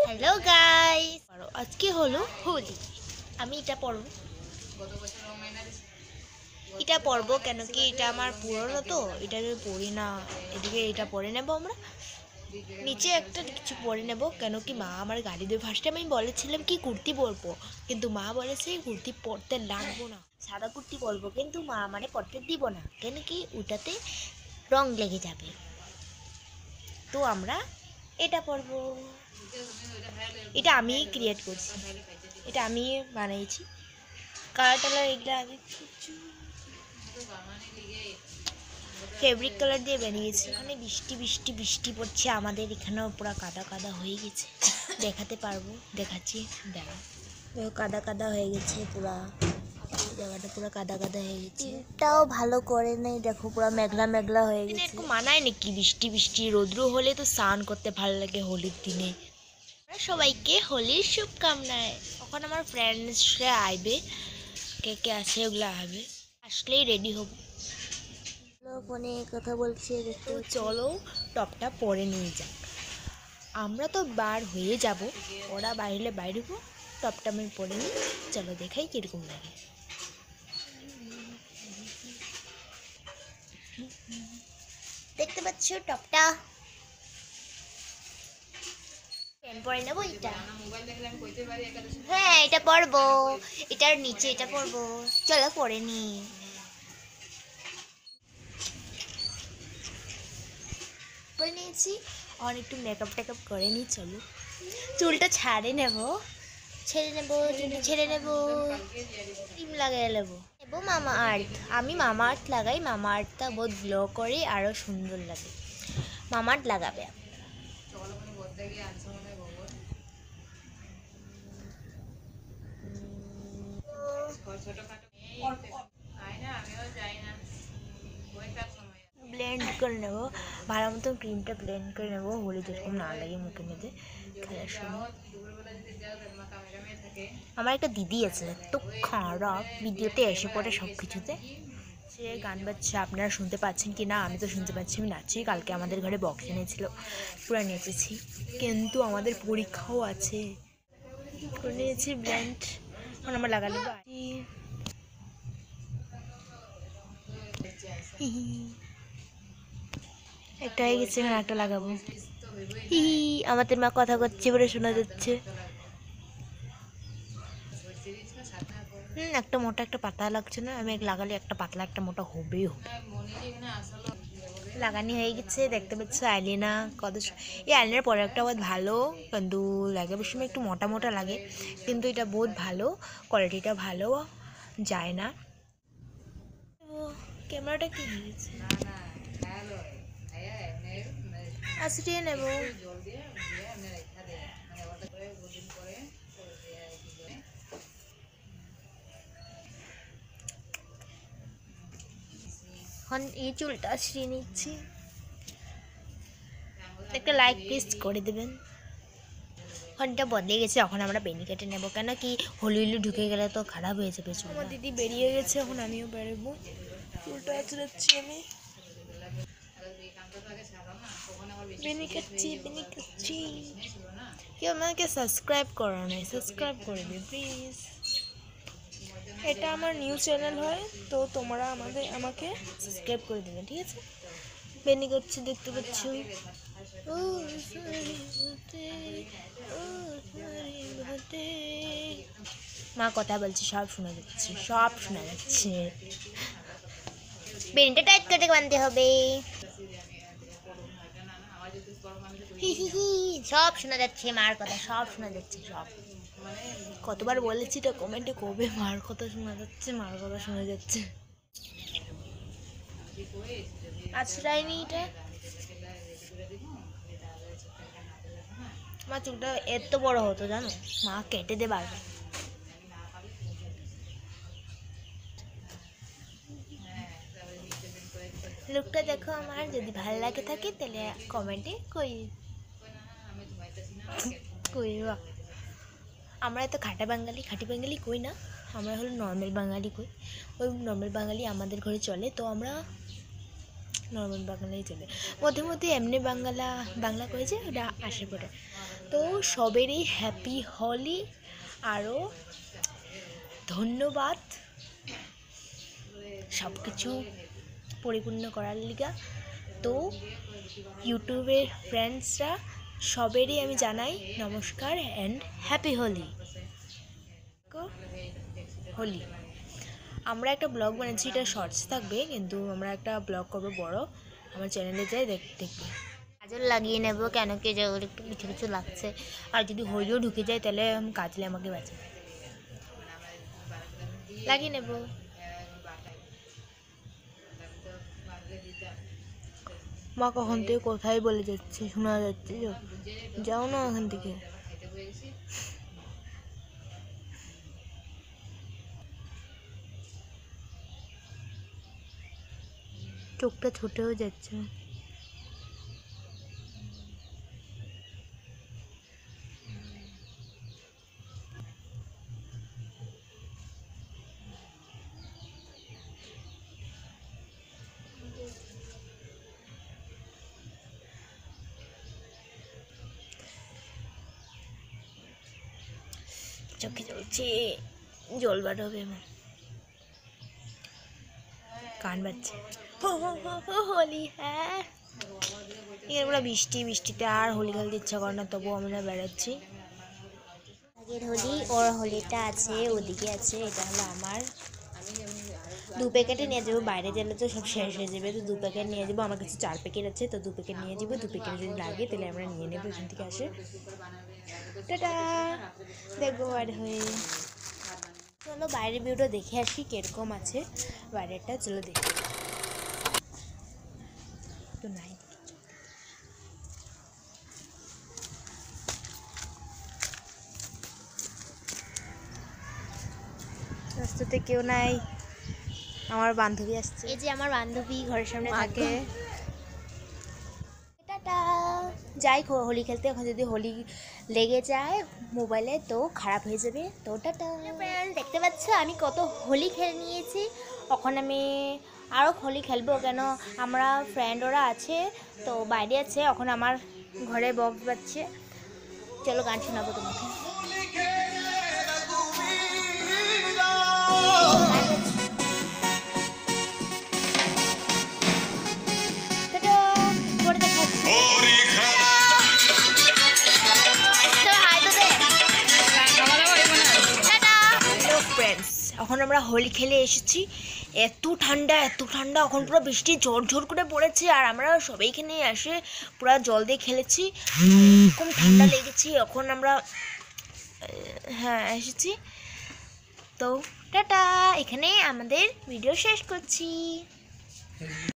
Hello guys, আজকে হলো হোলি। আমি এটা পরবো কেন কি এটা আমার পুরনো, তো এটা আমি পরি না। এদিকে এটা পরে নেবো আমরা, নিচে একটা কিছু পরে নেব কেন কি মা আমার গাড়ি দিয়ে। ফার্স্টে আমি বলেছিলাম কি কুর্তি পরবো, কিন্তু মা বলেছে কুর্তি পরতে লাগবো না, সাদা কুর্তি পরবো। কিন্তু মা মানে পরতে দিব না কেন কি ওটাতে রং লেগে যাবে। তো আমরা এটা পরবো। এটা আমি ক্রিয়েট করছি, এটা আমি বানিয়েছি। কালার টালার এগুলো আগে ফেব্রিক কালার দিয়ে বানিয়েছি। এখানে বৃষ্টি বৃষ্টি বৃষ্টি পড়ছে, আমাদের এখানেও পুরো কাদা কাদা হয়ে গেছে। দেখাতে পারবো, দেখাচ্ছি, দেখো কাদা কাদা হয়ে গেছে, পুরা জায়গাটা পুরো কাদা কাদা হয়ে গেছে। এটাও ভালো করে নেই, দেখো পুরো মেঘলা মেঘলা হয়ে গেছে। একটু মানায় নাকি বৃষ্টি বৃষ্টি রৌদ্র হলে তো স্নান করতে ভালো লাগে হোলির দিনে। সবাইকে হোলির শুভকামনায়। এখন আমার ফ্রেন্ডসরা আইবে, কে কে আছে ওগুলো আসবে, আসলেই রেডি হব। ফোনে কথা বলছি, তো চলো টপটা পরে নিয়ে যাক। আমরা তো বার হয়ে যাব, ওরা বাইরে বাইরে হবো, টপটা আমি পরে নিই। চলো দেখাই কীরকম লাগে। দেখতে পাচ্ছ টপটা, পরে নেবো এটা। হ্যাঁ এটা পরবো, এটার নিচে এটা পরবো। চলো পরে নি। পরে নিয়েছি, আর একটু মেকআপ টেকআপ করে নিই। চলো চুলটা ছেড়ে নেবো, চুলটা ছেড়ে নেবো, ক্রিম লাগিয়ে নেবো। মামা আর্থ, আমি মামা আর্থ লাগাই। মামা আর্থটা বহুত গ্লো করে, আরও সুন্দর লাগে। মামা আর্থ লাগাবে। ব্লেন্ড করে নেবো ভালো মতন, ক্রিমটা ব্লেন্ড করে নেবো, হলে যেরকম না লাগে মুখের মধ্যে খেলার সময়। আমার একটা দিদি আছে, তো খারাপ ভিডিওতে এসে পড়ে সব কিছুতে। সে গান বাজছে, আপনারা শুনতে পাচ্ছেন কি না আমি তো শুনতে পাচ্ছি। আমি নাচছি, কালকে আমাদের ঘরে বক্স এনেছিল, পুরো নেচেছি। কিন্তু আমাদের পরীক্ষাও আছে, করে নিয়েছি ব্লেন্ড। এখন আমরা লাগালে একটা হয়ে গেছে, এখানে একটা লাগাবো। হি আমাদের মা কথা করছে বলে শোনা যাচ্ছে। একটা মোটা একটা পাতলা লাগছে না, আমি লাগালে একটা পাতলা একটা মোটা হবেই হবে। লাগানি হয়ে গেছে, দেখতে পাচ্ছ আইলিনা কত। এই আইলিনার প্রোডাক্টটা বহুত ভালো, কিন্তু লাগাবার সময় একটু মোটা মোটা লাগে, কিন্তু এটা বহুত ভালো, কোয়ালিটিটা ভালো, যায় না। ক্যামেরাটা কি হয়েছে, আসিয়ে নেব। এখন এই চুলটা আসিয়ে নিচ্ছি, একটা লাইক প্লিজ করে দেবেন। ঘন্টা বদলে গেছে, এখন আমরা বেনি কেটে নেবো, কেন কি হলি হলি ঢুকে গেলে তো খারাপ হয়ে যাবে চুল। আমার দিদি বেরিয়ে গেছে, এখন আমিও বেরোবো, চুলটা আঁচড়াচ্ছি আমি। বেনি কাটছি। কেউ আমাকে সাবস্ক্রাইব করো নাই, সাবস্ক্রাইব করে দিও প্লিজ। এটা আমার নিউ চ্যানেল হয়, তো তোমরা আমাকে সাবস্ক্রাইব করে দেবে, ঠিক আছে। বেনি করছি, দেখতে পাচ্ছ। মা কথা বলছে, সব শোনা যাচ্ছে, সব শোনা যাচ্ছে। বেনিটা টাইট করে বাঁধতে হবে। সব শোনা যাচ্ছে, মার কথা সব শোনা যাচ্ছে, সব। কতবার বলেছি তো কমেন্টে কবে মার কথা শোনা যাচ্ছে, মার কথা শোনা যাচ্ছে। আছড়াইনি এটা, মা চুলটা এত বড় হতো জানো, মা কেটে দে বারবার। লুকটা দেখো আমার, যদি ভালো লাগে থাকে তাহলে কমেন্টে কইবা। আমরা তো খাটি বাঙালি কই না, আমরা হলো নর্মাল বাঙালি কই। ওই নর্মাল বাঙালি আমাদের ঘরে চলে, তো আমরা নর্মাল বাংলাই চলে, মধ্যে মধ্যে এমনি বাংলা কয়েছে ওটা আসে পড়ে। তো সবেরই হ্যাপি হোলি, আরও ধন্যবাদ সব কিছু পরিপূর্ণ করার লিগা। তো ইউটিউবের ফ্রেন্ডসরা সবেরই আমি জানাই নমস্কার অ্যান্ড হ্যাপি হোলি। হোলি আমরা একটা ব্লগ বানাচ্ছি, এটা শর্টস থাকবে, কিন্তু আমরা একটা ব্লগ করবো বড়, আমার চ্যানেলে যাই দেখবে। কাজল লাগিয়ে নেবো, কেন কি যে ওর একটু কিছু কিছু লাগছে, আর যদি হোলিও ঢুকে যায় তাহলে কাজলে আমাকে বাঁচে লাগিয়ে নেব। মা কখন থেকে কোথায় বলে যাচ্ছে, শোনা যাচ্ছে, যাও না এখান থেকে। চোখটা ছোট হয়ে যাচ্ছে। চোখে চলছে জল বার হবে, আমার কান বাজছে। হোলি, হ্যাঁ এগুলো বৃষ্টিতে আর হোলি খেলতে ইচ্ছা করে না, তবুও আমরা বেড়াচ্ছি। আগের হোলি, ওর হোলিটা আছে ওদিকে আছে, এটা হলো আমার। 2 প্যাকেটে নিয়ে যাবো, বাইরে গেলে তো সব শেষ হয়ে যাবে, তো 2 প্যাকেট নিয়ে যাবো। আমার কাছে 4 প্যাকেট আছে, তো 2 প্যাকেট নিয়ে যাবো। 2 প্যাকেট যদি লাগে তাহলে আমরা নিয়ে নেবো এখান থেকে আসে। টাটা, দেখবো বাইরে হয়ে। চলো বাইরের ভিউটা দেখে আসি কিরকম আছে বাইরেটা, চলো দেখি। তো নাই, রাস্তাতে কেউ নাই, আমার বান্ধবী আসছে, এই যে আমার বান্ধবী ঘরের সামনে থাকে। টাটা, যাই হোলি খেলতে, এখন যদি হোলি লেগে যায় মোবাইলে তো খারাপ হয়ে যাবে। তো টাটা ফ্রেন্ড, দেখতে পাচ্ছ আমি কত হোলি খেলে নিয়েছি। এখন আমি আরও হোলি খেলবো, কেন আমরা ফ্রেন্ড ওরা আছে তো বাইরে আছে, এখন আমার ঘরে বক্স বাজছে। চলো গান শোনাবো তোমাকে। এখন আমরা হোলি খেলে এসেছি, এত ঠান্ডা এখন পুরো বৃষ্টি ঝোর করে পড়েছে, আর আমরা সবাইখানে এসে পুরো জল দিয়ে খেলেছি, খুব ঠান্ডা লেগেছে। এখন আমরা হ্যাঁ এসেছি, তো টাটা, এখানে আমাদের ভিডিও শেষ করছি।